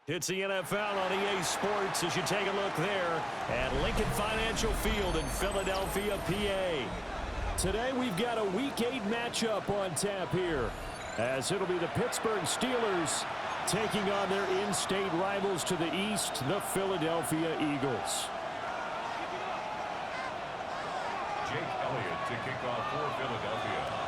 It's the NFL on EA Sports as you take a look there at Lincoln Financial Field in Philadelphia, PA. Today we've got a Week 8 matchup on tap here, as it'll be the Pittsburgh Steelers taking on their in-state rivals to the east, the Philadelphia Eagles. Jake Elliott to kick off for Philadelphia.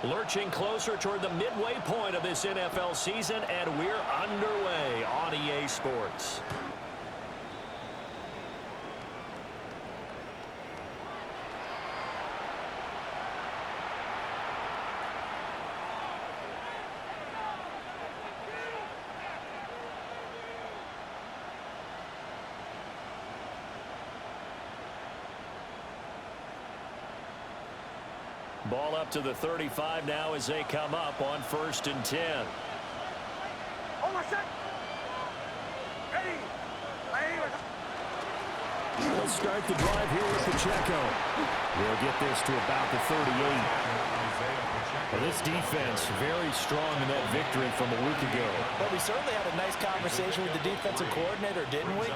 Lurching closer toward the midway point of this NFL season, and we're underway on EA Sports. Ball up to the 35 now as they come up on 1st and 10. He'll start the drive here with Pacheco. We'll get this to about the 38. Well, this defense very strong in that victory from a week ago. Well, we certainly had a nice conversation with the defensive coordinator, didn't we?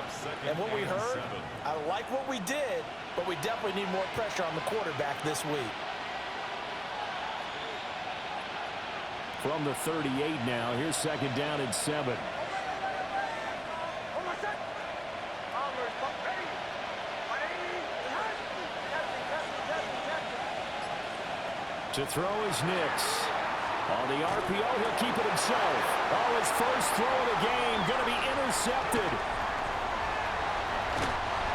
And what we heard, I like what we did, but we definitely need more pressure on the quarterback this week. From the 38 now, here's 2nd down and 7. To throw is Nix. On the RPO, he'll keep it himself. Oh, his first throw of the game going to be intercepted.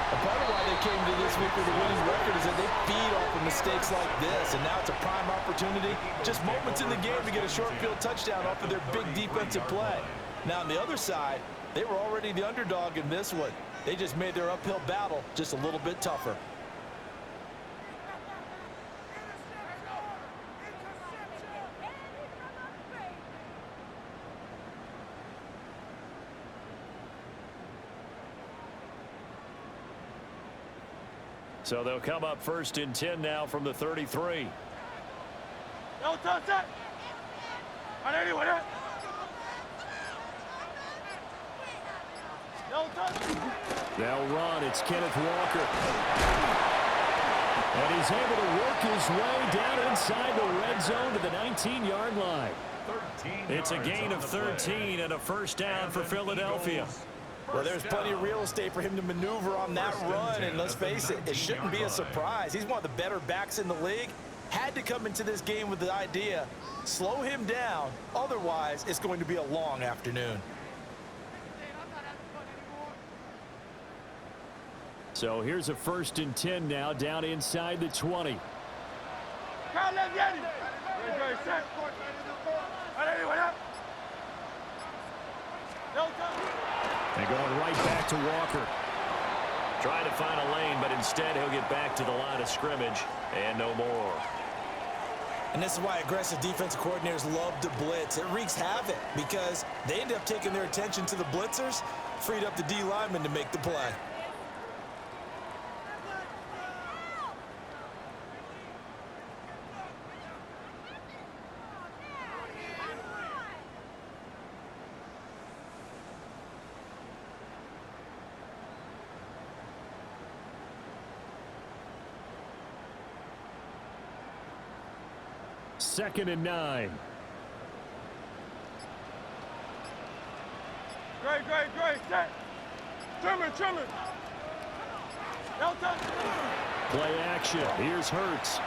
A part of why they came to this week with a winning record is that they feed off of mistakes like this, and now it's a prime opportunity, just moments in the game to get a short field touchdown off of their big defensive play. Now on the other side, they were already the underdog in this one. They just made their uphill battle just a little bit tougher. So they'll come up 1st and 10 now from the 33. They'll run. It's Kenneth Walker. And he's able to work his way down inside the red zone to the 19-yard line. It's a gain of 13 and a first down for Philadelphia. Well, there's plenty of real estate for him to maneuver on that run, and let's face it, it shouldn't be a surprise. He's one of the better backs in the league. Had to come into this game with the idea, slow him down, otherwise it's going to be a long afternoon. So here's a 1st and 10 now, down inside the 20. And going right back to Walker. Trying to find a lane, but instead he'll get back to the line of scrimmage and no more. And this is why aggressive defensive coordinators love to blitz. It wreaks havoc because they end up taking their attention to the blitzers, freed up the D lineman to make the play. Second and 9. Great. Set. Trimmer. Play action. Here's Hurts.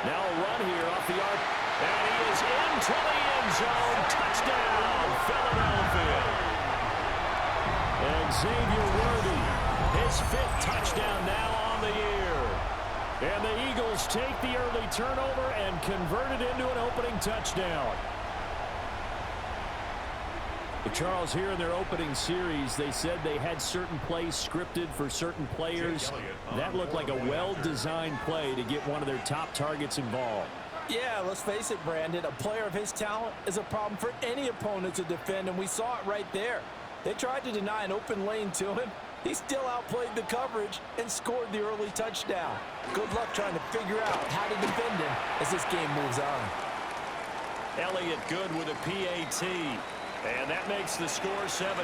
Now a run here off the arc. And he is into the end zone. Touchdown, Philadelphia. And Xavier Worthy, his 5th touchdown now on the year. And the Eagles take the early turnover and convert it into an opening touchdown. Charles, here in their opening series, they said they had certain plays scripted for certain players. That looked like a well-designed play to get one of their top targets involved. Yeah, let's face it, Brandon. A player of his talent is a problem for any opponent to defend, and we saw it right there. They tried to deny an open lane to him. He still outplayed the coverage and scored the early touchdown. Good luck trying to figure out how to defend him as this game moves on. Elliott good with a PAT. And that makes the score 7-0. Jake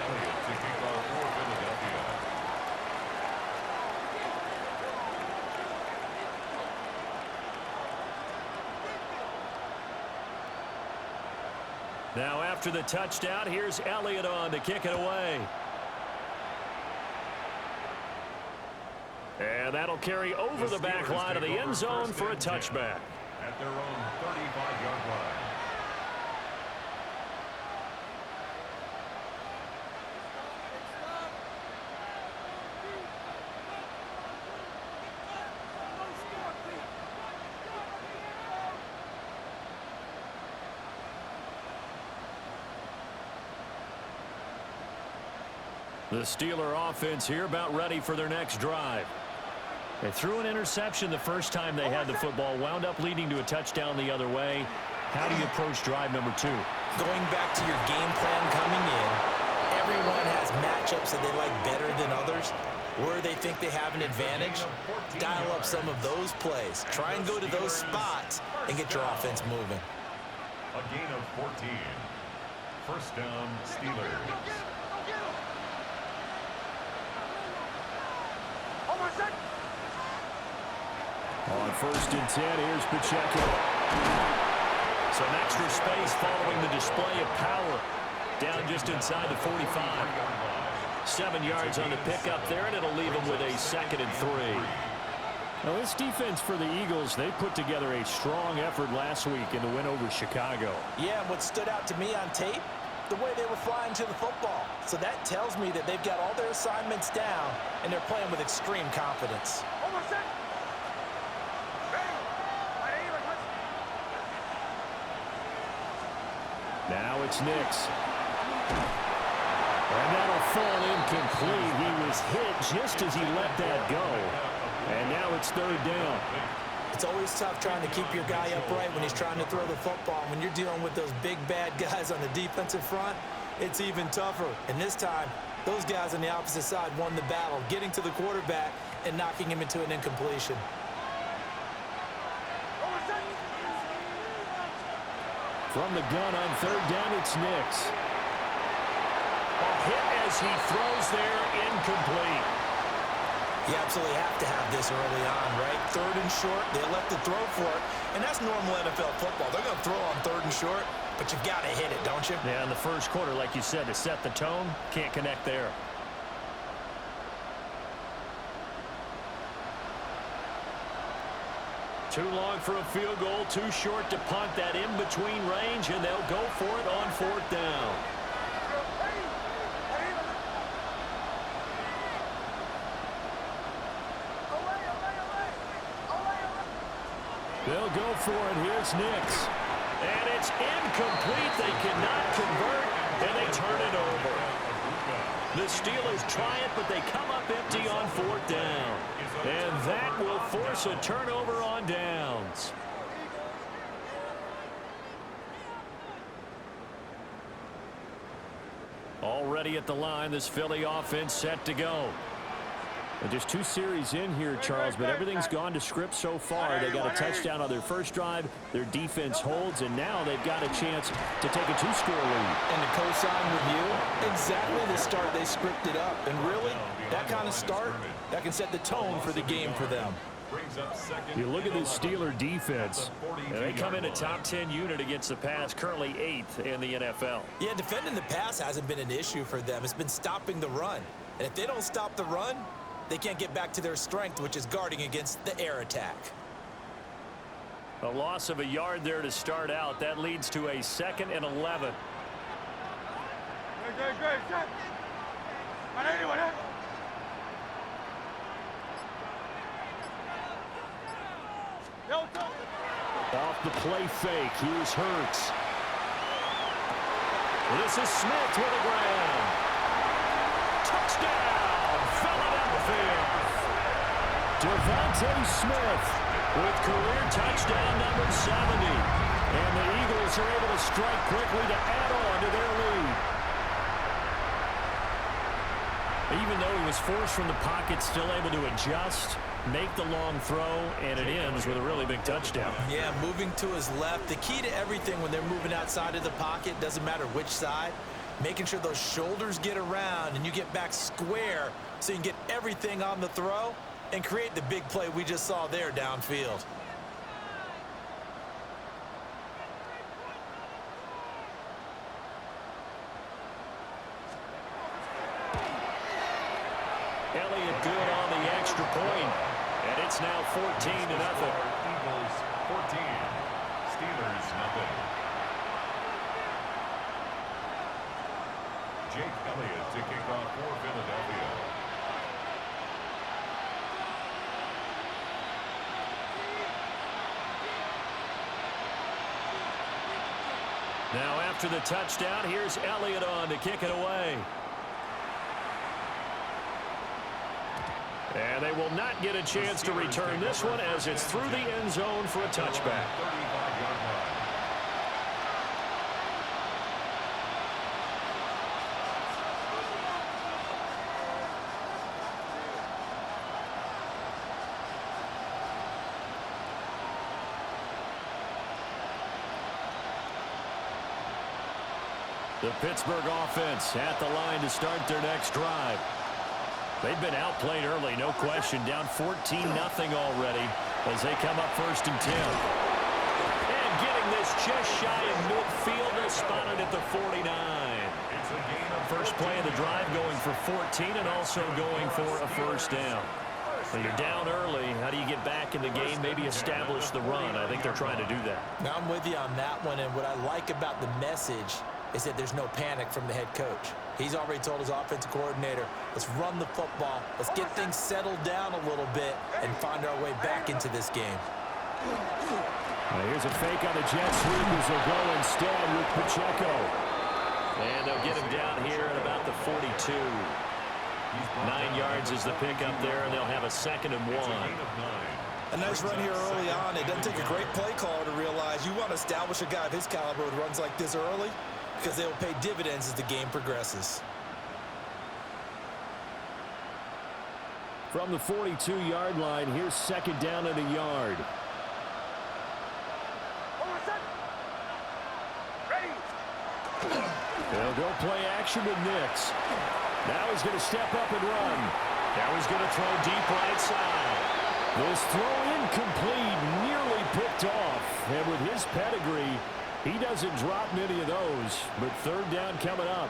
Elliott to kick off for Philadelphia. Now after the touchdown, here's Elliott on to kick it away. And that'll carry over the back line of the end zone for a touchback. At their own 35-yard line. The Steeler offense here about ready for their next drive. They threw an interception the first time they had the football, wound up leading to a touchdown the other way. How do you approach drive number 2? Going back to your game plan coming in, everyone has matchups that they like better than others. Where they think they have an advantage, dial up some of those plays. Try and go to those spots and get your offense moving. A gain of 14. First down, Steelers. On 1st and 10, here's Pacheco. Some extra space following the display of power. Down just inside the 45. 7 yards on the pickup there, and it'll leave them with a 2nd and 3. Now, this defense for the Eagles, they put together a strong effort last week in the win over Chicago. Yeah, and what stood out to me on tape, the way they were flying to the football. So that tells me that they've got all their assignments down, and they're playing with extreme confidence. Now it's Nix. And that'll fall incomplete. He was hit just as he let that go. And now it's 3rd down. It's always tough trying to keep your guy upright when he's trying to throw the football. When you're dealing with those big, bad guys on the defensive front, it's even tougher. And this time, those guys on the opposite side won the battle, getting to the quarterback and knocking him into an incompletion. From the gun on 3rd down, it's Nix. A hit as he throws there, incomplete. You absolutely have to have this early on, right? 3rd and short, they elect to throw for it, and that's normal NFL football. They're going to throw on 3rd and short, but you've got to hit it, don't you? Yeah, in the first quarter, like you said, to set the tone, can't connect there. Too long for a field goal, too short to punt that in-between range, and they'll go for it on 4th down. They'll go for it. Here's Nix. And it's incomplete. They cannot convert, and they turn it over. The Steelers try it, but they come up empty on 4th down. And that will force a turnover on downs. Already at the line, this Philly offense set to go. And just 2 series in here, Charles, but everything's gone to script so far. They got a touchdown on their first drive. Their defense holds, and now they've got a chance to take a 2-score lead. And to co-sign with you, exactly the start they scripted up. And really, that kind of start, that can set the tone for the game for them. You look at this Steeler defense, and they come in a top 10 unit against the pass, currently 8th in the NFL. Yeah, defending the pass hasn't been an issue for them. It's been stopping the run. And if they don't stop the run, they can't get back to their strength, which is guarding against the air attack. A loss of a yard there to start out. That leads to a 2nd and 11. Off the play fake. Here's Hurts. This is Smith with a grab. Touchdown, Philadelphia. Devontae Smith with career touchdown number 70. And the Eagles are able to strike quickly to add on to their lead. Even though he was forced from the pocket, still able to adjust, make the long throw, and it ends with a really big touchdown. Yeah, moving to his left. The key to everything when they're moving outside of the pocket, doesn't matter which side, making sure those shoulders get around and you get back square so you can get everything on the throw and create the big play we just saw there downfield. Elliott good on the extra point, and it's now 14-0. Eagles 14, Steelers nothing. Jake Elliott to kick off for Philadelphia. Now after the touchdown, here's Elliott on to kick it away. And they will not get a chance to return this one as it's through the end zone for a touchback. The Pittsburgh offense at the line to start their next drive. They've been outplayed early, no question. Down 14-0 already as they come up 1st and 10. And getting this just shy of midfield. They'll spot it at the 49. First play of the drive going for 14 and also going for a first down. When you're down early, how do you get back in the game, maybe establish the run? I think they're trying to do that. Now I'm with you on that one, and what I like about the message is that there's no panic from the head coach. He's already told his offensive coordinator, let's run the football, let's get things settled down a little bit and find our way back into this game. Now here's a fake on the jet sweep as they'll go instead with Pacheco. And they'll get him down here at about the 42. 9 yards is the pickup there, and they'll have a 2nd and 1. A nice run here early on. It doesn't take a great play caller to realize you want to establish a guy of his caliber with runs like this early, because they will pay dividends as the game progresses. From the 42-yard line, here's 2nd down and a yard. They'll go play action with Nix. Now he's going to step up and run. Now he's going to throw deep right side. This throw incomplete, nearly picked off. And with his pedigree, he doesn't drop many of those, but 3rd down coming up.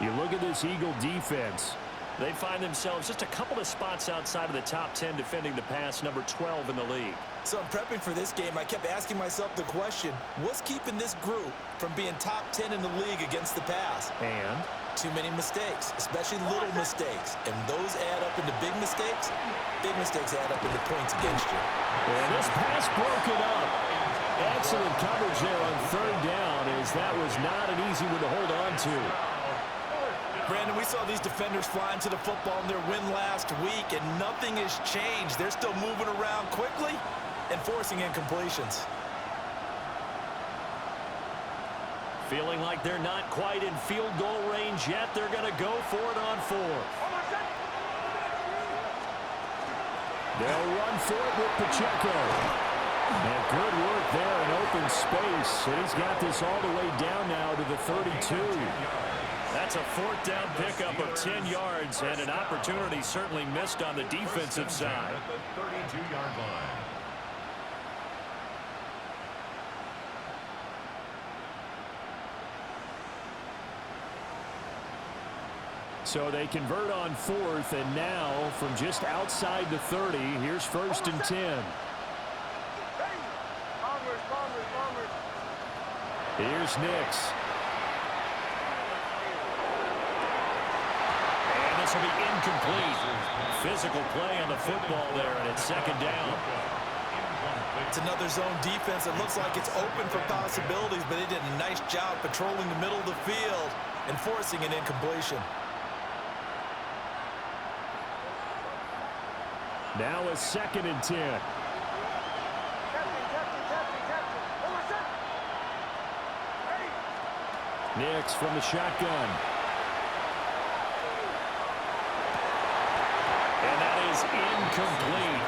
You look at this Eagle defense. They find themselves just a couple of spots outside of the top 10 defending the pass, number 12 in the league. So in prepping for this game, I kept asking myself the question, what's keeping this group from being top 10 in the league against the pass? And? Too many mistakes, especially little mistakes. And those add up into big mistakes. Big mistakes add up into points against you. And this pass broken up. Excellent coverage there on 3rd down, as that was not an easy one to hold on to. Brandon, we saw these defenders flying to the football in their win last week, and nothing has changed. They're still moving around quickly and forcing incompletions. Feeling like they're not quite in field goal range yet. They're going to go for it on 4th. They'll run for it with Pacheco. And good work there in open space. And he's got this all the way down now to the 32. That's a 4th down pickup of 10 yards and an opportunity certainly missed on the defensive side. At the 32-yard line. So they convert on 4th, and now from just outside the 30, here's 1st and 10. Here's Nix. And this will be incomplete. Physical play on the football there, and it's 2nd down. It's another zone defense. It looks like it's open for possibilities, but they did a nice job patrolling the middle of the field and forcing an incompletion. Now a 2nd and 10. Nix from the shotgun. Incomplete.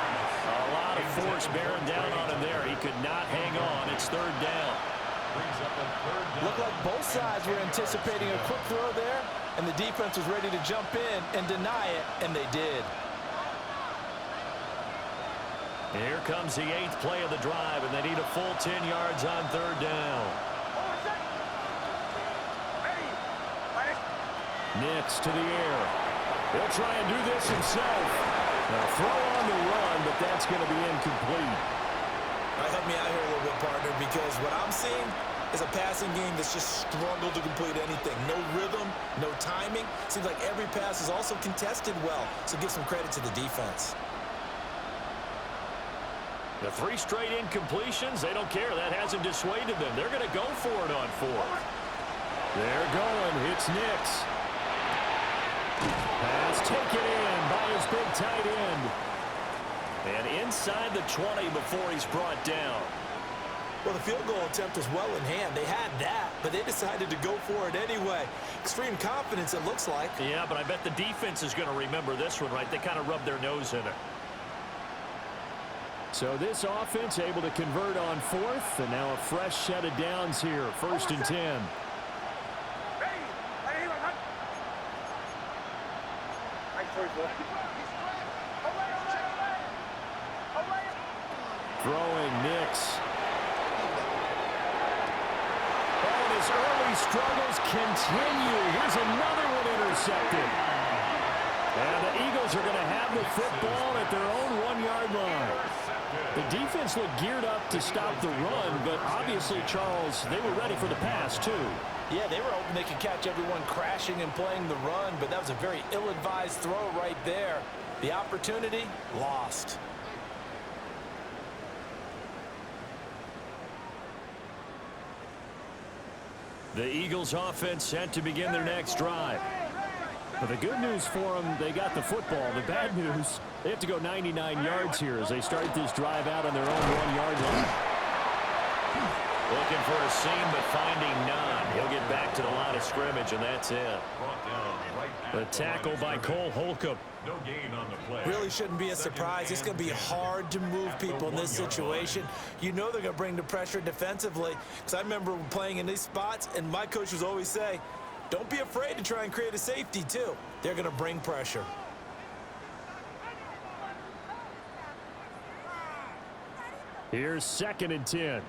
A lot of force bearing down on him there. He could not hang on. It's third down. Looked like both sides were anticipating a quick throw there, and the defense was ready to jump in and deny it, and they did. Here comes the 8th play of the drive, and they need a full 10 yards on third down. Nix to the air. He'll try and do this himself. Now throw on the run, but that's going to be incomplete. Help me out here a little bit, partner, because what I'm seeing is a passing game that's just struggled to complete anything. No rhythm, no timing. Seems like every pass is also contested well, so give some credit to the defense. The 3 straight incompletions, they don't care. That hasn't dissuaded them. They're going to go for it on 4th. They're going. It's Nix. Pass taken in by his big tight end. And inside the 20 before he's brought down. Well, the field goal attempt was well in hand. They had that, but they decided to go for it anyway. Extreme confidence, it looks like. Yeah, but I bet the defense is going to remember this one, right? They kind of rubbed their nose in it. So this offense able to convert on 4th, and now a fresh set of downs here. 1st and 10. Throwing Nix. And his early struggles continue. Here's another one intercepted. And the Eagles are going to have the football at their own 1-yard line. The defense looked geared up to stop the run, but obviously, Charles, they were ready for the pass, too. Yeah, they were hoping they could catch everyone crashing and playing the run, but that was a very ill-advised throw right there. The opportunity, lost. The Eagles offense set to begin their next drive. But the good news for them, they got the football. The bad news, they have to go 99 yards here as they start this drive out on their own 1-yard line. Looking for a seam, but finding none. He'll get back to the line of scrimmage, and that's it. The tackle by Cole Holcomb. No gain on the play. Really shouldn't be a surprise. It's going to be hard to move people in this situation. You know they're going to bring the pressure defensively. Because I remember playing in these spots, and my coach would always say, don't be afraid to try and create a safety, too. They're going to bring pressure. Here's 2nd and 10.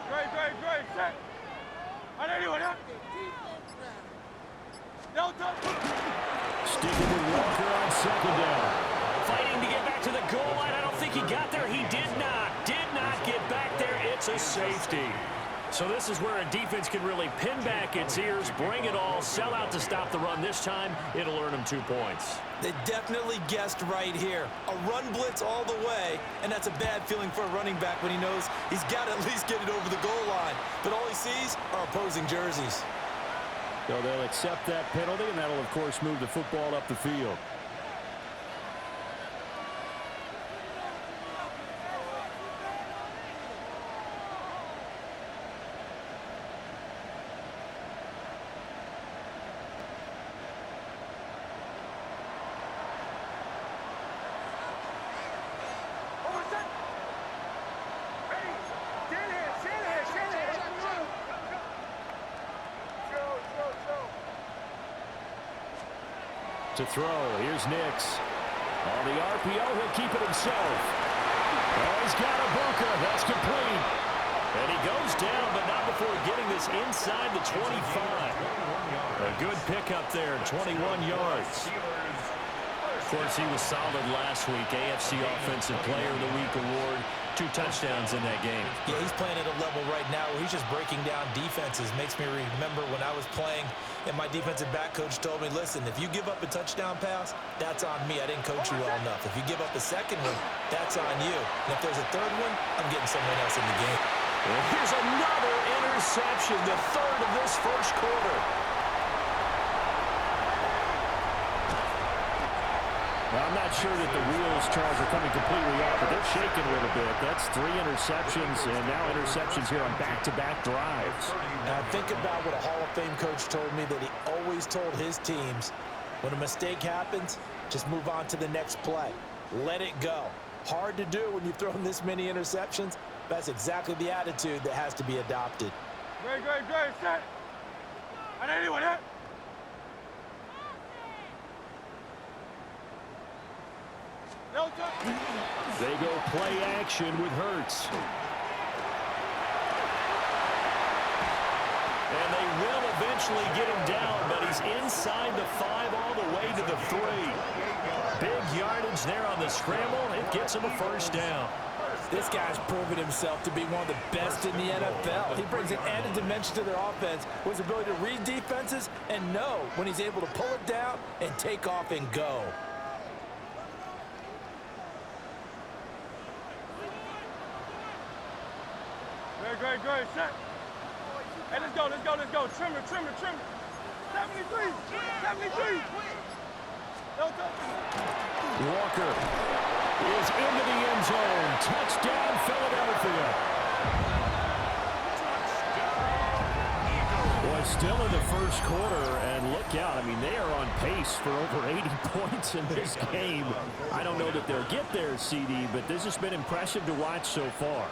Great. Set. Sticking with Walker on 2nd down. Fighting to get back to the goal line. I don't think he got there. He did not get back there. It's a safety. So this is where a defense can really pin back its ears, bring it all, sell out to stop the run. This time, it'll earn them 2 points. They definitely guessed right here. A run blitz all the way, and that's a bad feeling for a running back when he knows he's got to at least get it over the goal line. But all he sees are opposing jerseys. So they'll accept that penalty, and that'll, of course, move the football up the field. To throw, here's Nix. On the RPO, he'll keep it himself. Oh, he's got a bunker. That's complete. And he goes down, but not before getting this inside the 25. A good pickup there, 21 yards. Of course, he was solid last week. AFC Offensive Player of the Week award. 2 touchdowns in that game. Yeah, he's playing at a level right now where he's just breaking down defenses. Makes me remember when I was playing and my defensive back coach told me, listen, if you give up a touchdown pass, that's on me. I didn't coach you well enough. If you give up a second one, that's on you. And if there's a third one, I'm getting someone else in the game. And here's another interception, the 3rd of this first quarter. Well, I'm not sure that the wheels, Charles, are coming completely off, but they're shaking a little bit. That's 3 interceptions, and now interceptions here on back-to-back drives. Now, think about what a Hall of Fame coach told me that he always told his teams, When a mistake happens, just move on to the next play. Let it go. Hard to do when you've thrown this many interceptions. That's exactly the attitude that has to be adopted. Great, great, great, set. And anyone hit? No touch. They go play action with Hurts. And they will eventually get him down, but he's inside the 5 all the way to the 3. Big yardage there on the scramble. It gets him a first down. This guy's proven himself to be one of the best in the NFL. He brings an added dimension to their offense with his ability to read defenses and know when he's able to pull it down and take off and go. Great, great, great, set. Hey, let's go, let's go, let's go. Trim it, trim it, trim it. 73, 73. No touch. Walker is into the end zone. Touchdown, Philadelphia. Boy, still in the first quarter, and look out. I mean, they are on pace for over 80 points in this game. I don't know that they'll get there, CD, but this has been impressive to watch so far.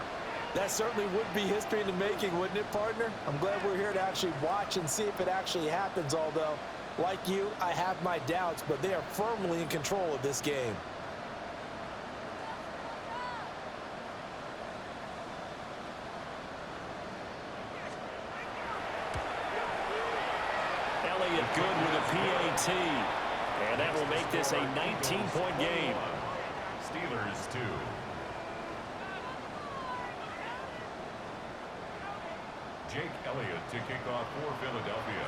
That certainly would be history in the making, wouldn't it, partner? I'm glad we're here to actually watch and see if it actually happens, although, like you, I have my doubts, but they are firmly in control of this game. Elliott good with a PAT, and that will make this a 19-point game. Steelers 2. Jake Elliott to kick off for Philadelphia.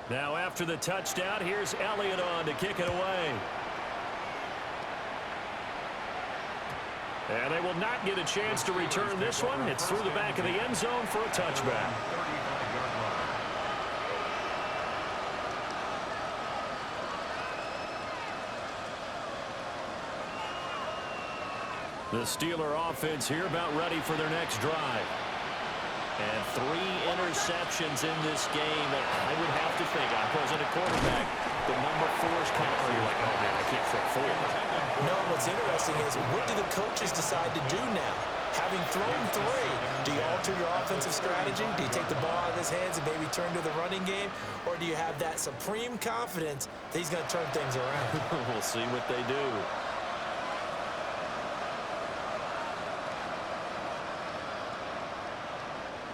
Now after the touchdown, here's Elliott on to kick it away. And they will not get a chance to return this one. It's through the back of the end zone for a touchback. The Steeler offense here about ready for their next drive. And 3 interceptions in this game. I would have to think, I wasn't a quarterback, the number 4 is kind of, you're like, oh man, I can't fit 4. No, what's interesting is what do the coaches decide to do now? Having thrown 3, do you alter your offensive strategy? Do you take the ball out of his hands and maybe turn to the running game? Or do you have that supreme confidence that he's going to turn things around? We'll see what they do.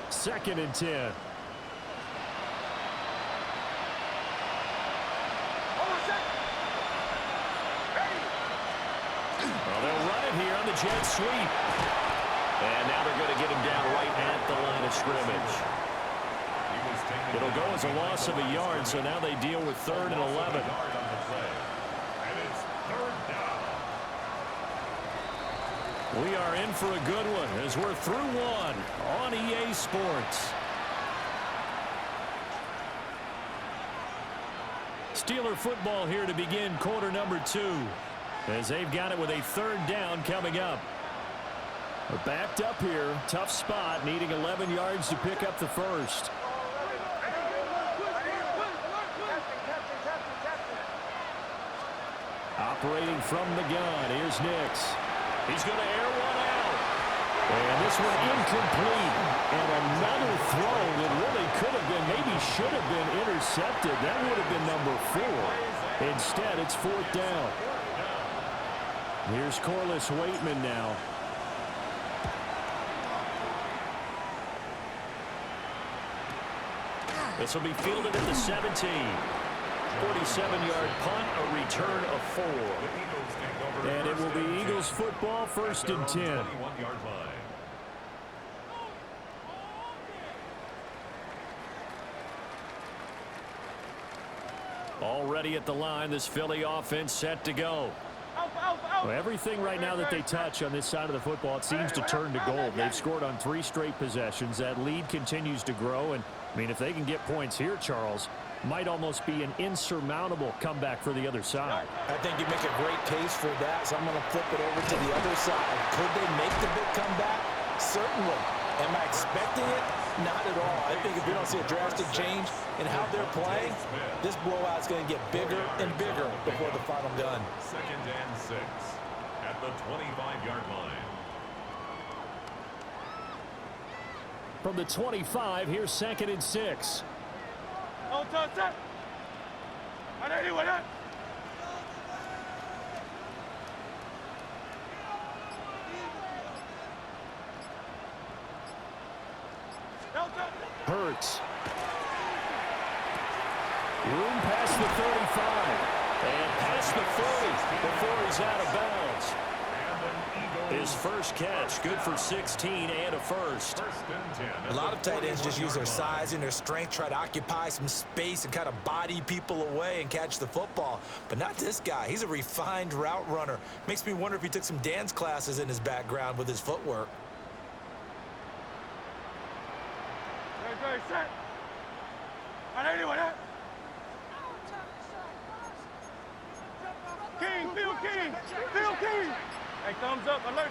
Second and 10. Well, they'll run it here on the jet sweep. And now they're going to get him down right at the line of scrimmage. It'll go as a loss of a yard, so now they deal with 3rd and 11. We are in for a good one as we're through one on EA Sports. Steeler football here to begin quarter number 2 as they've got it with a 3rd down coming up. They're backed up here. Tough spot, needing 11 yards to pick up the first. Operating from the gun, here's Nix. He's going to air one out. And this one incomplete. And another throw that really could have been, maybe should have been intercepted. That would have been number 4. Instead, it's 4th down. Here's Corliss Waitman now. This will be fielded at the 17. 47-yard punt, a return of 4. And it will be Eagles football, 1st and 10. Already at the line, this Philly offense set to go. Well, everything right now that they touch on this side of the football, it seems to turn to gold. They've scored on 3 straight possessions. That lead continues to grow. And, I mean, if they can get points here, Charles, might almost be an insurmountable comeback for the other side. I think you make a great case for that, so I'm going to flip it over to the other side. Could they make the big comeback? Certainly. Am I expecting it? Not at all. I think if we don't see a drastic change in how they're playing, this blowout's going to get bigger and bigger before the final gun. 2nd and 6 at the 25-yard line. From the 25, here's 2nd and 6. Don't touch that. And anyway, that. Hurts. Room past the 35. And past the 40 before he's out of bounds. His first catch, good for 16 and a first. A lot of tight ends just use their size and their strength, try to occupy some space and kind of body people away and catch the football. But not this guy. He's a refined route runner. Makes me wonder if he took some dance classes in his background with his footwork. Very set. And anyway, that. King, Phil King, Phil King. Hey, thumbs up, alert.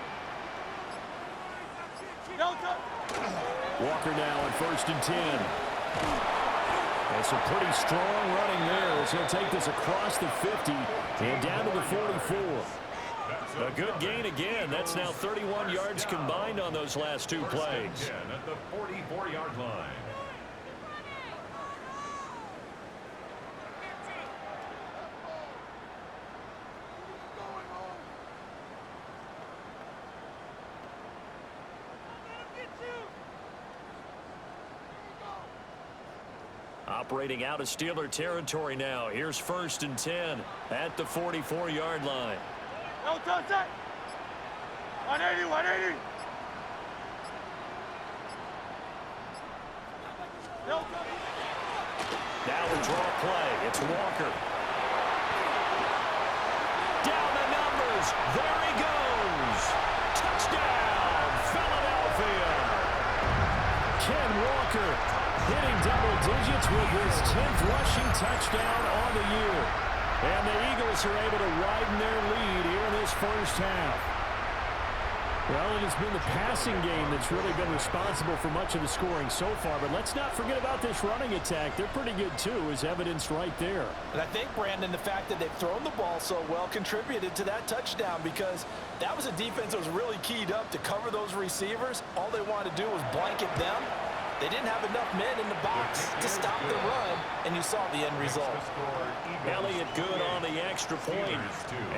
Don't touch. Walker now on 1st and 10. That's a pretty strong running there as he'll take this across the 50 and down to the 44. A good gain again. That's now 31 yards combined on those last two plays. At the 44-yard line. Operating out of Steeler territory now. Here's 1st and 10 at the 44-yard line. Don't touch that. 180, 180. Don't touch. Now the draw play. It's Walker. Down the numbers. There he goes. Touchdown, Philadelphia. Ken Walker hitting double digits with his 10th rushing touchdown on the year. And the Eagles are able to widen their lead here in this first half. Well, it has been the passing game that's really been responsible for much of the scoring so far. But let's not forget about this running attack. They're pretty good, too, as evidenced right there. And I think, Brandon, the fact that they've thrown the ball so well contributed to that touchdown, because that was a defense that was really keyed up to cover those receivers. All they wanted to do was blanket them. They didn't have enough men in the box to stop the run, and you saw the end result. Elliott good on the extra point,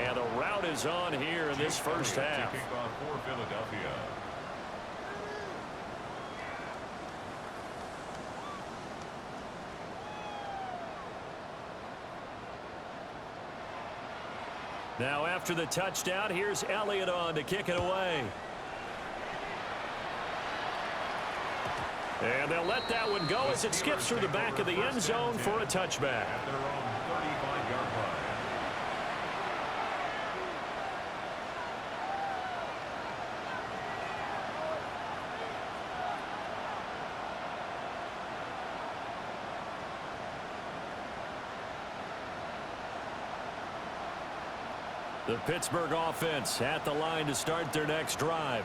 and the route is on here in this first half. For Philadelphia. Now after the touchdown, here's Elliott on to kick it away. And they'll let that one go as it skips through the back of the end zone for a touchback. At their own 35-yard line. The Pittsburgh offense at the line to start their next drive.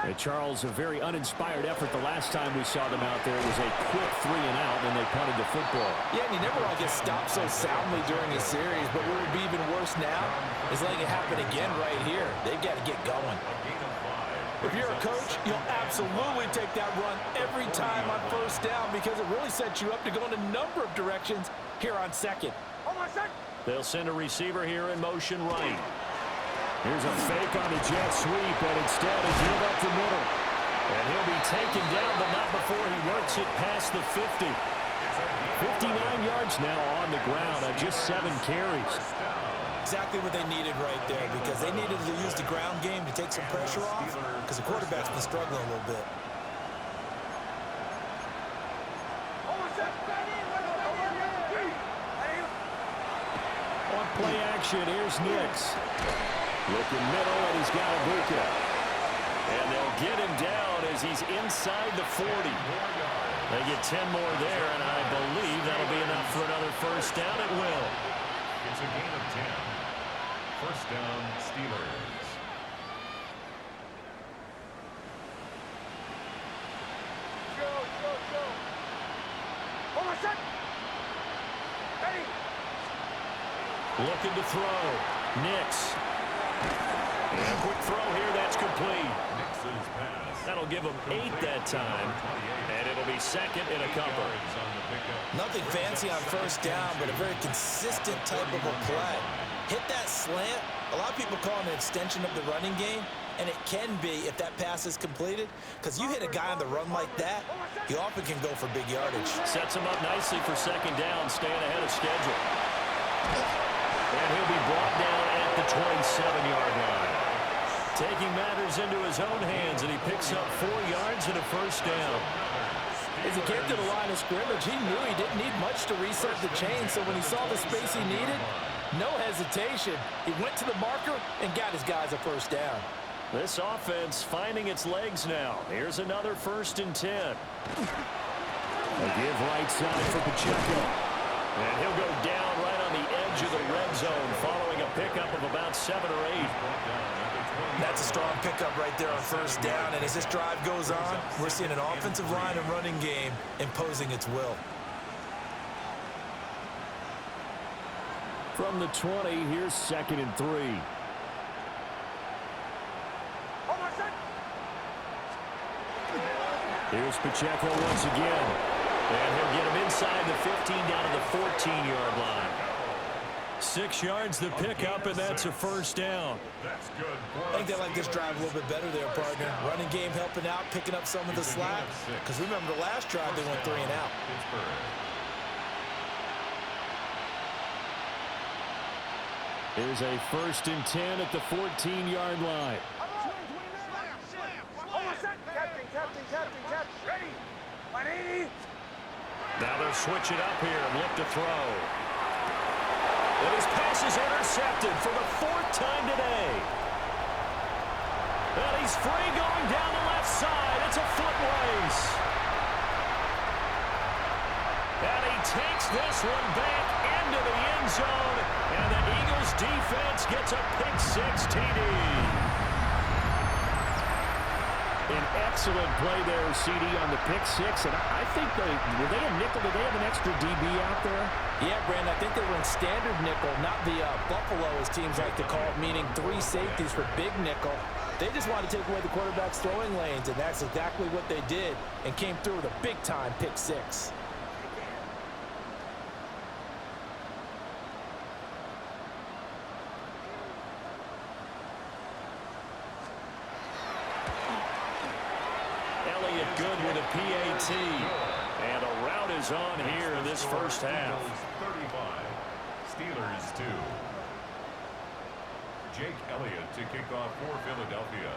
Hey, Charles, a very uninspired effort the last time we saw them out there. It was a quick 3 and out, and they punted the football. Yeah, and you never want to get stopped so soundly during a series, but what would be even worse now is letting it happen again right here. They've got to get going. If you're a coach, you'll absolutely take that run every time on first down because it really sets you up to go in a number of directions here on second. They'll send a receiver here in motion right. Here's a fake on the jet sweep, and instead he gave up the middle. And he'll be taken down, but not before he works it past the 50. 59 yards now on the ground on just 7 carries. Exactly what they needed right there, because they needed to use the ground game to take some pressure off, because the quarterback's been struggling a little bit. On play action, here's Nix. Looking middle, and he's got Ibuka. And they'll get him down as he's inside the 40. They get 10 more there, and I believe that'll be enough for another first down. It will. It's a gain of 10. First down, Steelers. Looking to throw. Nix. And a quick throw here. That's complete. That'll give him 8 that time. And it'll be second and a couple. Nothing fancy on first down, but a very consistent type of a play. Hit that slant. A lot of people call it an extension of the running game, and it can be if that pass is completed, because you hit a guy on the run like that, he often can go for big yardage. Sets him up nicely for second down, staying ahead of schedule. And he'll be brought down at the 27-yard line. Taking matters into his own hands, and he picks up 4 yards and a first down. As he came to the line of scrimmage, he knew he didn't need much to reset the chain, so when he saw the space he needed, no hesitation. He went to the marker and got his guys a first down. This offense finding its legs now. Here's another 1st and 10. A give right side for Pacheco. And he'll go down right on the edge of the red zone following a pickup of about 7 or 8. That's a strong pickup right there on first down, and as this drive goes on, we're seeing an offensive line and running game imposing its will. From the 20, here's 2nd and 3. Here's Pacheco once again. And he'll get him inside the 15 down to the 14-yard line. 6 yards the pickup, and that's a first down. I think they like this drive a little bit better there, partner. Running game helping out, picking up some of the slack. Because remember, the last drive they went 3 and out. Here's a 1st and 10 at the 14-yard line. Now they'll switch it up here and look to throw. And his pass is intercepted for the 4th time today. And he's free going down the left side. It's a foot race. And he takes this one back into the end zone. And the Eagles defense gets a pick-6 TD. An excellent play there, CD, on the pick-6. And I think were they a nickel? Did they have an extra DB out there? Yeah, Brandon, I think they were in standard nickel, not the Buffalo, as teams like to call it, meaning 3 safeties for big nickel. They just wanted to take away the quarterback's throwing lanes, and that's exactly what they did, and came through with a big-time pick-6. Good with a PAT. And a route is on here in this first half. 35. Steelers 2. Jake Elliott to kick off for Philadelphia.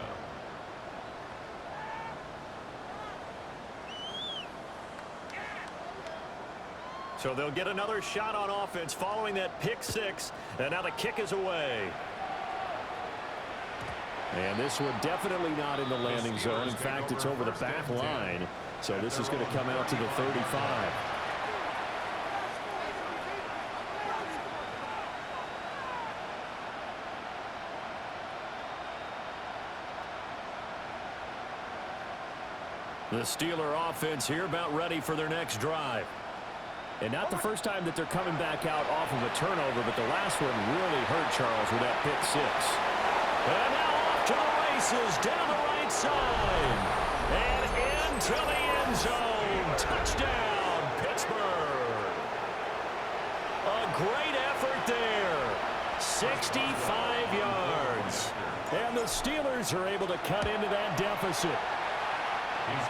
So they'll get another shot on offense following that pick-6. And now the kick is away. And this one definitely not in the landing zone. In fact, it's over the back line. So this is going to come out to the 35. The Steeler offense here about ready for their next drive. And not the first time that they're coming back out off of a turnover, but the last one really hurt Charles with that pick-6. And now to the races, down the right side, and into the end zone. Touchdown, Pittsburgh. A great effort there. 65 yards. And the Steelers are able to cut into that deficit.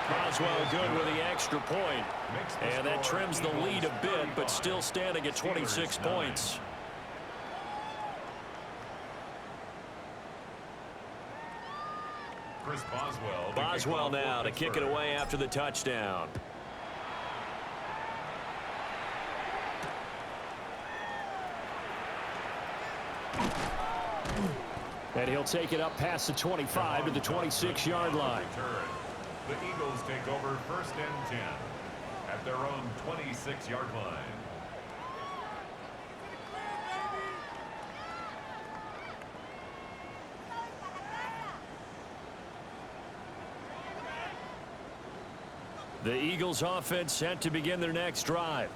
Boswell good with the extra point. And that trims the lead a bit, but still standing at 26 points. Boswell now to kick it away after the touchdown. And he'll take it up past the 25 to the 26-yard line. The Eagles take over 1st and 10 at their own 26-yard line. The Eagles offense set to begin their next drive.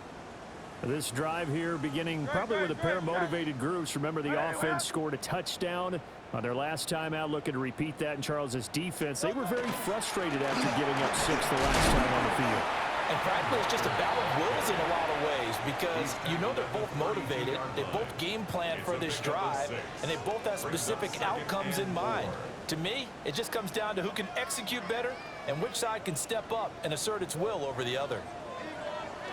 This drive here beginning probably with a pair of motivated groups. Remember, the offense scored a touchdown on their last time out. Looking to repeat that in Charles's defense. They were very frustrated after giving up 6 the last time on the field. And frankly, it's just a battle of wills in a lot of ways because you know they're both motivated, they both game plan for this drive, and they both have specific outcomes in mind. To me, it just comes down to who can execute better and which side can step up and assert its will over the other.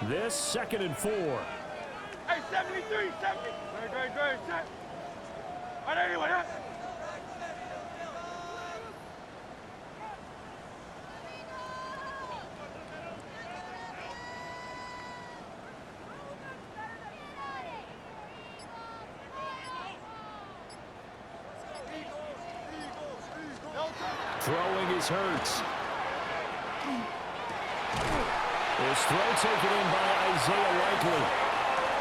This 2nd and 4. Hey, 73, 70. Great, set. All right, anyway, huh? Throwing is Hurts. His throw taken in by Isaiah Likely.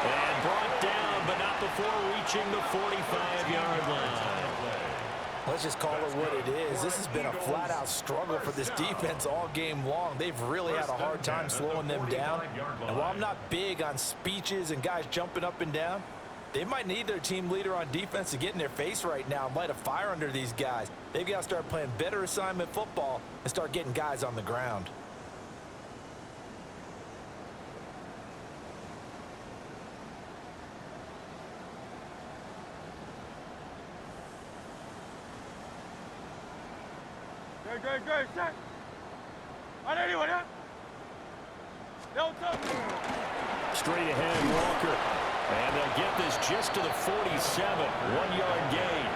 And brought down, but not before reaching the 45-yard line. Let's just call it what it is. This has been a flat-out struggle for this defense all game long. They've really had a hard time slowing them down. And while I'm not big on speeches and guys jumping up and down, they might need their team leader on defense to get in their face right now and light a fire under these guys. They've got to start playing better assignment football and start getting guys on the ground. Great, set. All right, anyway, huh? Straight ahead, Walker. And they'll get this just to the 47. 1-yard gain.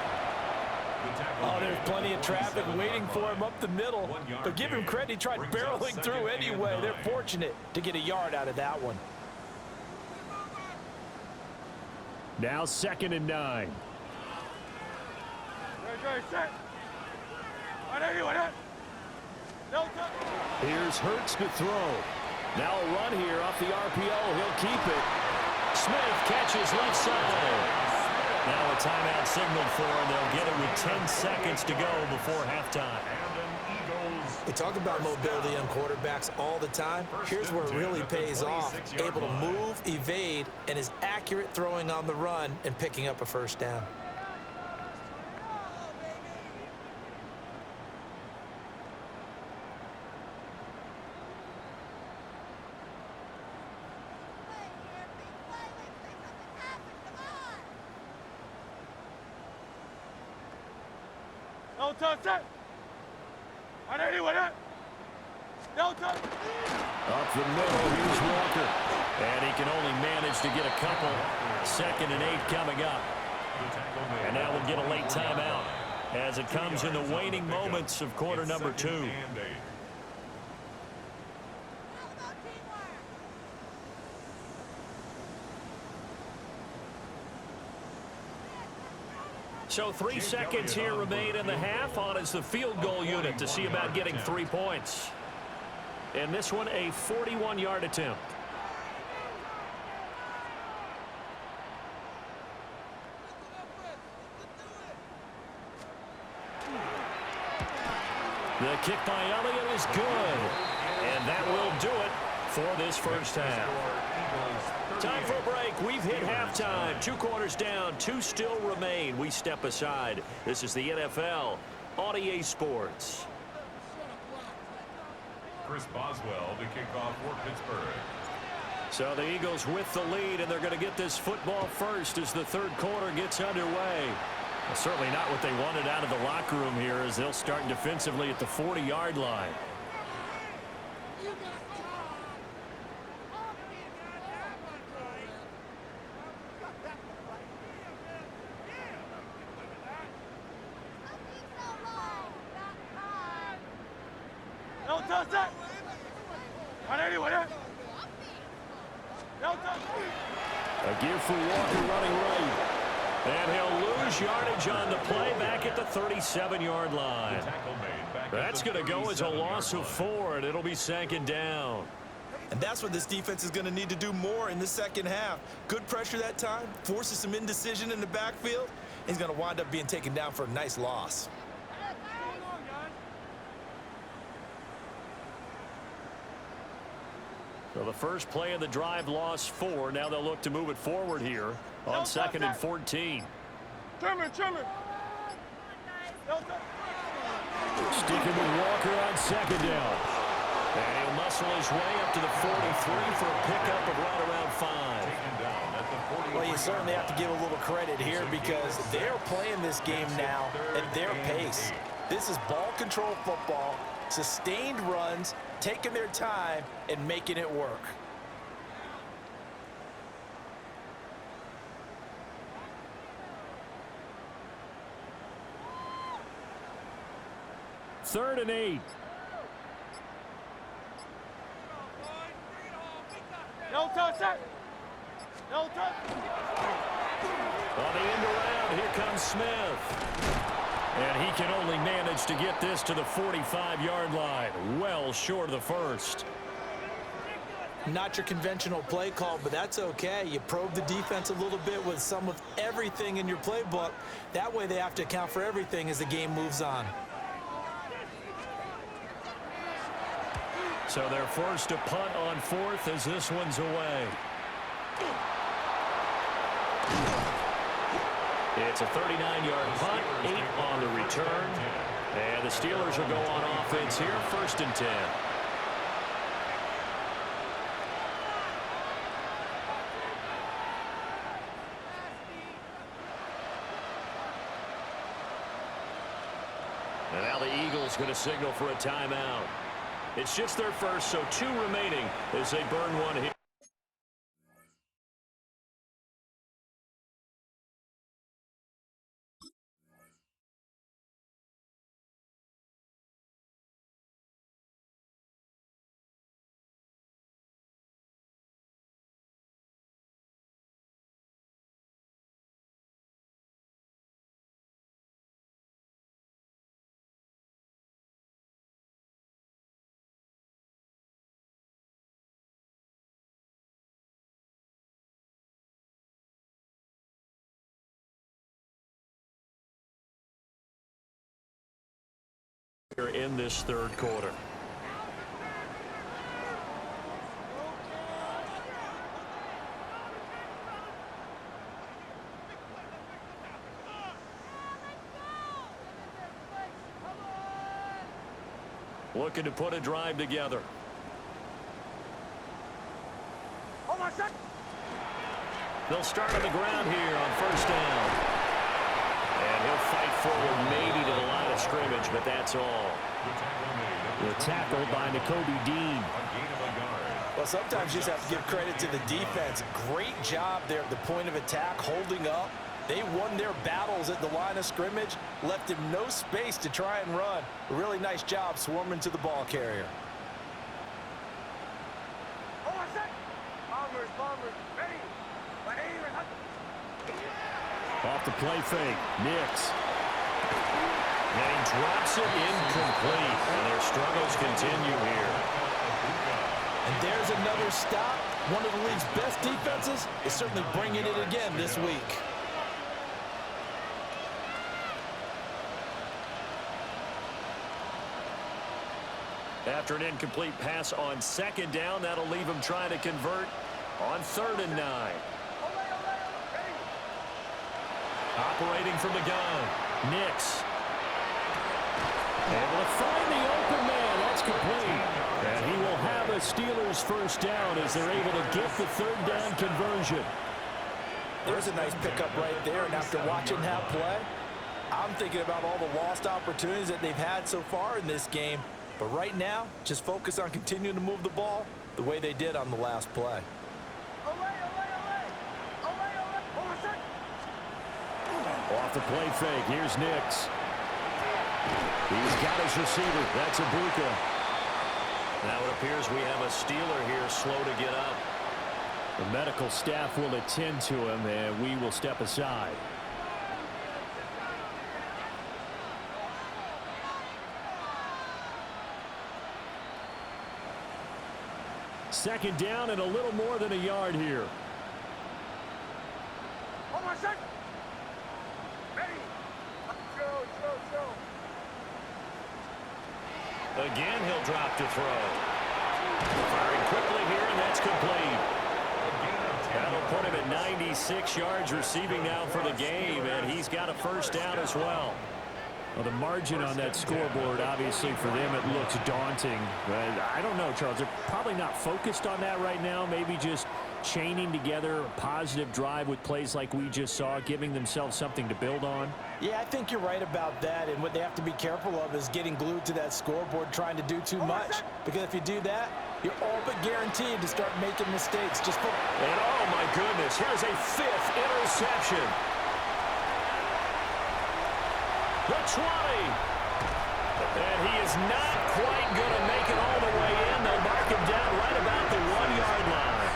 Oh, there's plenty of traffic waiting for him up the middle. But give him credit, he tried barreling through anyway. They're fortunate to get a yard out of that one. Now 2nd and 9. Great, set. All right, anyway, huh? Here's Hurts to throw. Now a run here off the RPO. He'll keep it. Smith catches left side. Now a timeout signaled for him. They'll get it with 10 seconds to go before halftime. We talk about mobility on quarterbacks all the time. Here's where it really pays off. Able to move, evade, and is accurate throwing on the run and picking up a first down. No touch, set. All right, anyway, huh? No touch. Up the middle, here's Walker. And he can only manage to get a couple. 2nd and 8 coming up. And now we'll get a late timeout as it comes in the waning moments of quarter number 2. So 3 seconds here remain in the half. On is the field goal unit to see about getting 3 points. And this one, a 41-yard attempt. The kick by Elliott is good. And that will do it for this first half. Time for a break. We've hit halftime. 2 quarters down. 2 still remain. We step aside. This is the NFL on EA Sports. Chris Boswell to kick off for Pittsburgh. So the Eagles with the lead, and they're going to get this football first as the 3rd quarter gets underway. Well, certainly not what they wanted out of the locker room here as they'll start defensively at the 40-yard line. No touch, set. All right, anyway, huh? No touch. A give for Walker running right. And he'll lose yardage on the play back at the 37-yard line. That's going to go as a loss of 4, and it'll be 2nd down. And that's what this defense is going to need to do more in the second half. Good pressure that time, forces some indecision in the backfield. He's going to wind up being taken down for a nice loss. So the first play of the drive lost 4. Now they'll look to move it forward here on 2nd and 14. Trimmer. Sticking with Walker on 2nd down. And he'll muscle his way up to the 43 for a pickup of right around 5. Well, you certainly have to give a little credit here because they're playing this game now at their pace. This is ball control football, sustained runs, taking their time, and making it work. Third and 8. No touch, sir. No touch. On the end around, here comes Smith. And he can only manage to get this to the 45-yard line. Well short of the first. Not your conventional play call, but that's okay. You probe the defense a little bit with some of everything in your playbook. That way they have to account for everything as the game moves on. So they're forced to punt on 4th as this one's away. It's a 39-yard punt, 8 on the return. And the Steelers will go on offense here, 1st and 10. And now the Eagles going to signal for a timeout. It's just their first, so 2 remaining as they burn one here. In this 3rd quarter. Looking to put a drive together. Oh, my son. They'll start on the ground here on 1st down. And he'll fight forward maybe to the line of scrimmage, but that's all. The tackle by Nakobe Dean. Well, sometimes you just have to give credit to the defense. Great job there at the point of attack, holding up. They won their battles at the line of scrimmage, left him no space to try and run. A really nice job swarming to the ball carrier. Off the play fake, Nix. And he drops it incomplete. And their struggles continue here. And there's another stop. One of the league's best defenses is certainly bringing it again this week. After an incomplete pass on 2nd down, that'll leave him trying to convert on 3rd and 9. Operating from the gun, Nix. Able to find the open man. That's complete. And he will have a Steelers 1st down as they're able to get the 3rd down conversion. There's a nice pickup right there, and after watching that play, I'm thinking about all the lost opportunities that they've had so far in this game. But right now, just focus on continuing to move the ball the way they did on the last play. Off the play fake, here's Nix. He's got his receiver. That's Ibuka. Now it appears we have a Steeler here slow to get up. The medical staff will attend to him, and we will step aside. Second down and a little more than a yard here. Oh, my son. Ready. Go. Again, he'll drop to throw. Firing quickly here, and that's complete. That'll put him at 96 yards receiving now for the game, and he's got a first down as well. Well, the margin on that scoreboard, obviously, for them, it looks daunting. But I don't know, Charles. They're probably not focused on that right now. Maybe just chaining together a positive drive with plays like we just saw, giving themselves something to build on. Yeah, I think you're right about that. And what they have to be careful of is getting glued to that scoreboard, trying to do too much. Because if you do that, you're all but guaranteed to start making mistakes. And oh, my goodness, here's a 5th interception. The 20. And he is not quite going to make it all the way in. They'll mark him down right about the 1-yard line.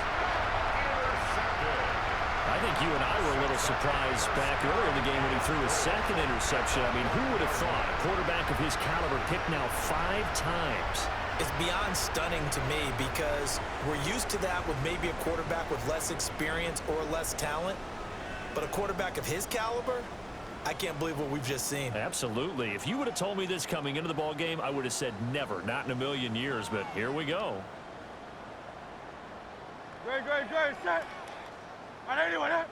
I think you and I were a little surprised back earlier in the game when he threw his 2nd interception. I mean, who would have thought a quarterback of his caliber picked now 5 times? It's beyond stunning to me because we're used to that with maybe a quarterback with less experience or less talent. But a quarterback of his caliber, I can't believe what we've just seen. Absolutely. If you would have told me this coming into the ball game, I would have said never, not in a million years. But here we go. Great, set. On anyone, huh?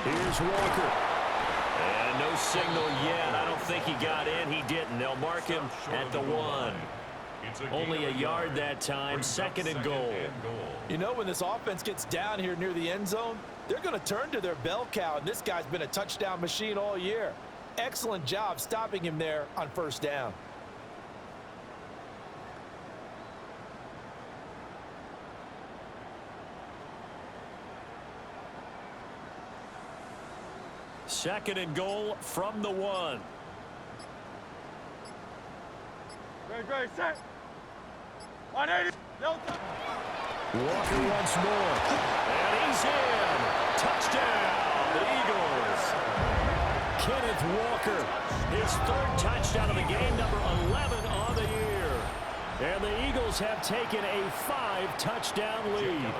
Here's Walker. And no signal yet. I don't think he got in. He didn't. They'll mark him at the 1. Only a yard that time. 2nd and goal. You know, when this offense gets down here near the end zone, they're going to turn to their bell cow, and this guy's been a touchdown machine all year. Excellent job stopping him there on 1st down. Second and goal from the 1. Great, set. 180. Walker once more. And he's in. Touchdown, the Eagles. Kenneth Walker, his 3rd touchdown of the game, number 11 on the year. And the Eagles have taken a 5-touchdown lead.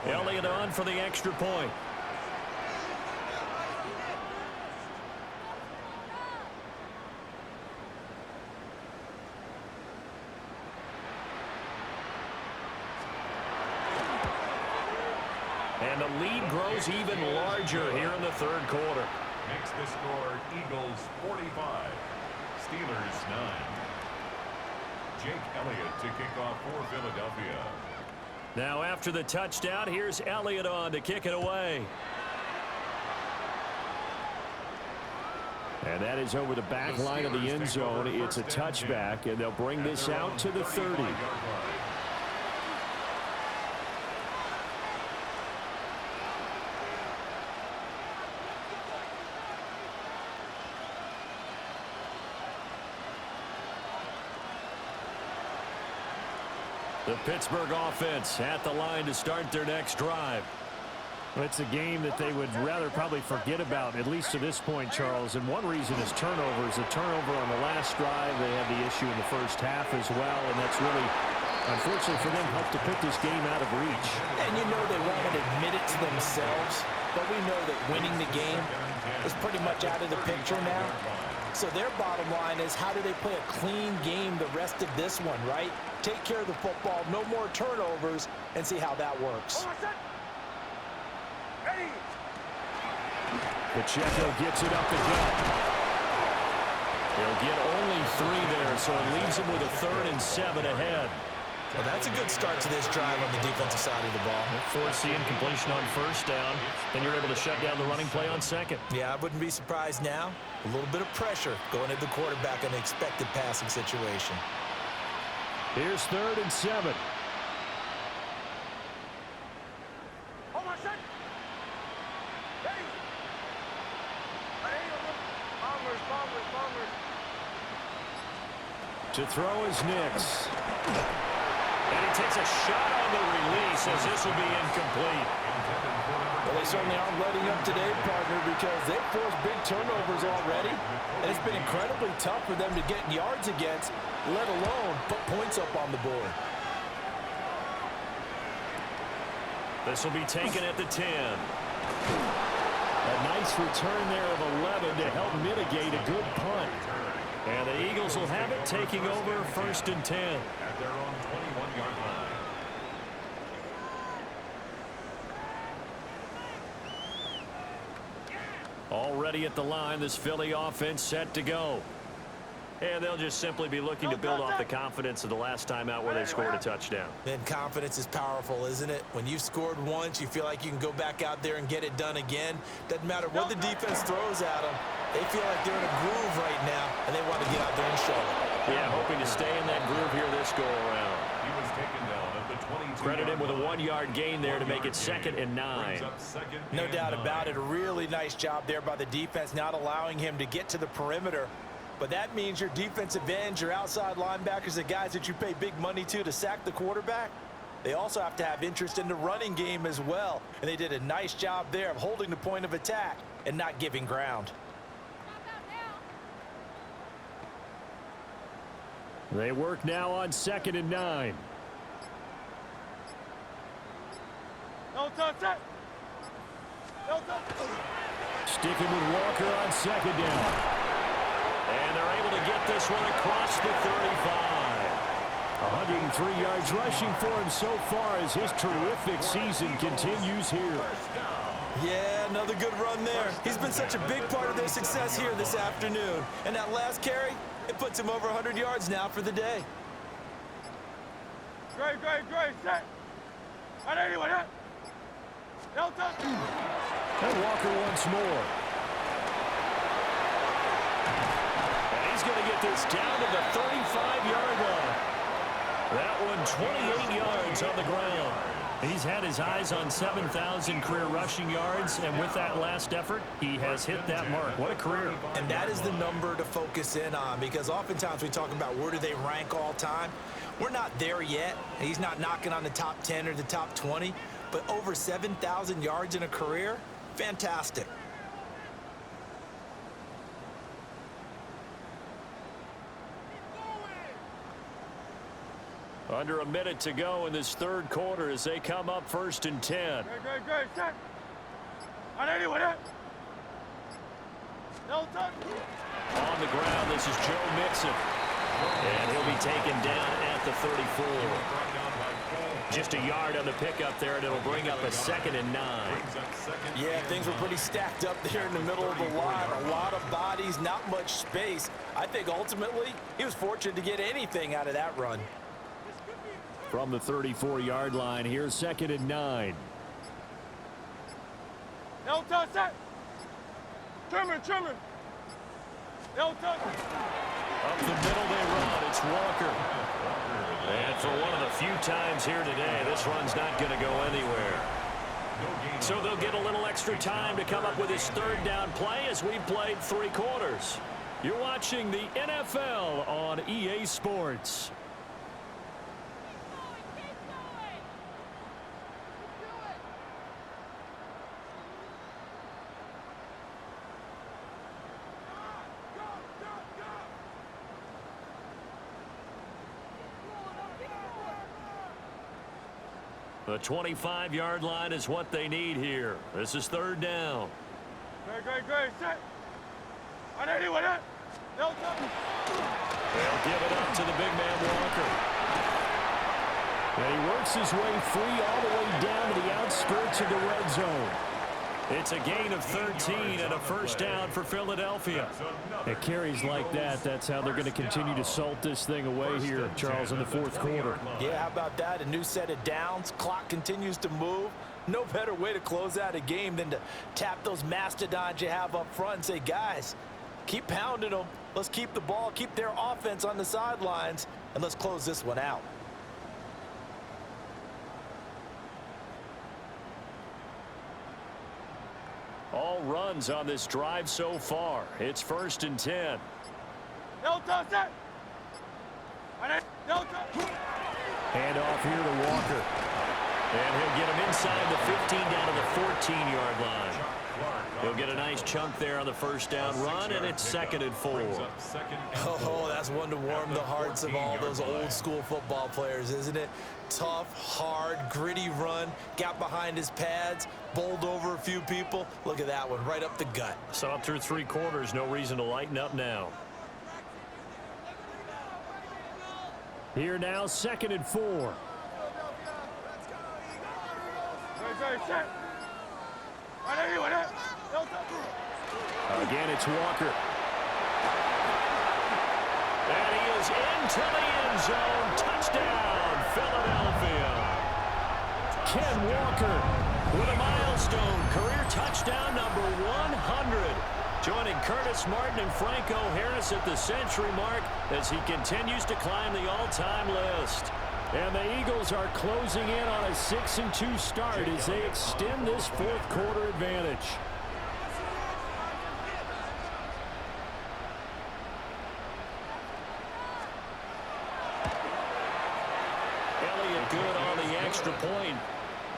Elliott on for the extra point. And the lead grows even larger here in the 3rd quarter. Makes the score Eagles 45, Steelers 9. Jake Elliott to kick off for Philadelphia. Now after the touchdown, here's Elliott on to kick it away. And that is over the back line of the end zone. It's a touchback, and they'll bring this out to the 30. The Pittsburgh offense at the line to start their next drive. Well, it's a game that they would rather probably forget about, at least to this point, Charles. And one reason is turnovers. A turnover on the last drive. They had the issue in the 1st half as well. And that's really, unfortunately for them, helped to put this game out of reach. And you know they won't admit it to themselves. But we know that winning the game is pretty much out of the picture now. So their bottom line is, how do they play a clean game the rest of this one, right? Take care of the football, no more turnovers, and see how that works. Pacheco gets it up the gut. He'll get only 3 there, so it leaves him with a 3rd and 7 ahead. Well, that's a good start to this drive on the defensive side of the ball. Force the incompletion on 1st down, then you're able to shut down the running play on 2nd. Yeah, I wouldn't be surprised now. A little bit of pressure going at the quarterback in the expected passing situation. Here's 3rd and 7. To throw is Nix. And he takes a shot on the release as this will be incomplete. Well, they certainly aren't letting up today, partner, because they've forced big turnovers already. And it's been incredibly tough for them to get yards against, let alone put points up on the board. This will be taken at the 10. A nice return there of 11 to help mitigate a good punt. And the Eagles will have it, taking over 1st and 10. At their own 21-yard line. Already at the line, this Philly offense set to go. And they'll just simply be looking to build off the confidence of the last time out where they scored a touchdown. And confidence is powerful, isn't it? When you've scored once, you feel like you can go back out there and get it done again. Doesn't matter what the defense throws at them. They feel like they're in a groove right now, and they want to get out there and show it. Yeah, hoping to stay in that groove here this go-around. He was taken down at the 22. Credit him with a 1-yard gain there to make it 2nd and 9. No doubt about it. A really nice job there by the defense, not allowing him to get to the perimeter. But that means your defensive ends, your outside linebackers, the guys that you pay big money to sack the quarterback, they also have to have interest in the running game as well. And they did a nice job there of holding the point of attack and not giving ground. They work now on 2nd and 9. No touch that. No touch. Sticking with Walker on 2nd down. And they're able to get this one across the 35. 103 yards rushing for him so far as his terrific season continues here. Yeah, another good run there. He's been such a big part of their success here this afternoon. And that last carry, it puts him over 100 yards now for the day. Great. Set. And anyway, that. No touch. And Walker once more. He's going to get this down to the 35-yard line. That one 28 yards on the ground. He's had his eyes on 7,000 career rushing yards, and with that last effort, he has hit that mark. What a career. And that is the number to focus in on, because oftentimes we talk about where do they rank all time. We're not there yet. He's not knocking on the top 10 or the top 20, but over 7,000 yards in a career, fantastic. Under a minute to go in this 3rd quarter as they come up 1st and 10. Great. Set. And anyway, that. No touch. On the ground, this is Joe Mixon. And he'll be taken down at the 34. Just a yard on the pickup there, and it'll bring up a 2nd and 9. Yeah, things were pretty stacked up there in the middle of the line. A lot of bodies, not much space. I think ultimately he was fortunate to get anything out of that run. From the 34-yard line, here's 2nd and 9. No touch that. Trimmer. No touch. Up the middle they run. It's Walker. And for one of the few times here today, this run's not going to go anywhere. So they'll get a little extra time to come up with his 3rd down play as we've played 3 quarters. You're watching the NFL on EA Sports. The 25-yard line is what they need here. This is 3rd down. Great. Set. And anyway, that. No touch. They'll give it up to the big man Walker. And he works his way free all the way down to the outskirts of the red zone. It's a gain of 13 and a 1st down for Philadelphia. It carries like that. That's how they're going to continue to salt this thing away here, Charles, in the 4th quarter. Yeah, how about that? A new set of downs. Clock continues to move. No better way to close out a game than to tap those mastodons you have up front and say, guys, keep pounding them. Let's keep the ball, keep their offense on the sidelines, and let's close this one out. All runs on this drive so far. It's 1st and 10. No touch that. No touch. Hand off here to Walker. And he'll get him inside the 15 down to the 14-yard line. He'll get a nice chunk there on the 1st down run, and it's 2nd and 4. Oh, that's one to warm the hearts of all those old school football players, isn't it? Tough, hard, gritty run, got behind his pads, bowled over a few people. Look at that one, right up the gut. So through 3 quarters, no reason to lighten up now. Here now, 2nd and 4. Again, it's Walker. And he is into the end zone. Touchdown, Philadelphia. Ken Walker with a milestone career touchdown number 100. Joining Curtis Martin and Franco Harris at the century mark as he continues to climb the all-time list. And the Eagles are closing in on a 6-2 start as they extend this fourth quarter advantage. Elliott good on the extra point.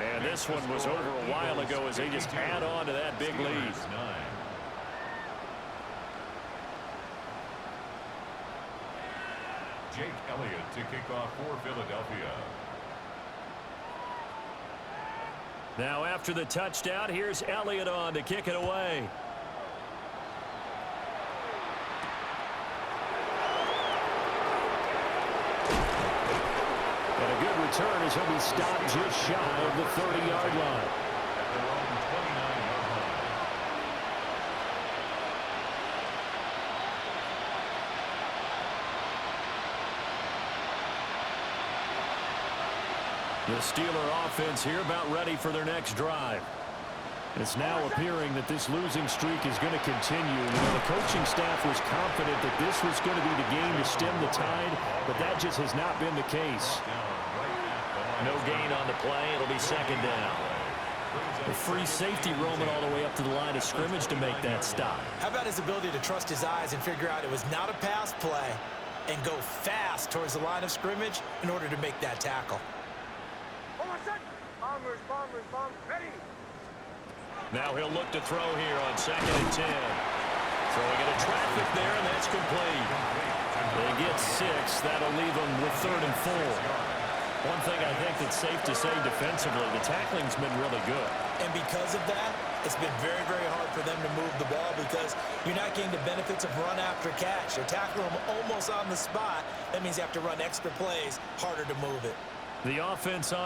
And this one was over a while ago as they just add on to that big lead. Jake Elliott to kick off for Philadelphia. Now after the touchdown, here's Elliott on to kick it away. And a good return as he'll be stopped just shy of the 30-yard line. At their own 29-yard line. The Steeler offense here about ready for their next drive. It's now appearing that this losing streak is going to continue. You know, the coaching staff was confident that this was going to be the game to stem the tide, but that just has not been the case. No gain on the play. It'll be 2nd down. The free safety roaming all the way up to the line of scrimmage to make that stop. How about his ability to trust his eyes and figure out it was not a pass play and go fast towards the line of scrimmage in order to make that tackle. Ready. Now he'll look to throw here on 2nd and 10. Throwing into traffic there, and that's complete. They get 6. That'll leave them with 3rd and 4. One thing I think that's safe to say defensively, the tackling's been really good. And because of that, it's been very, very hard for them to move the ball because you're not getting the benefits of run after catch. They're tackling them almost on the spot. That means you have to run extra plays, harder to move it. The offense on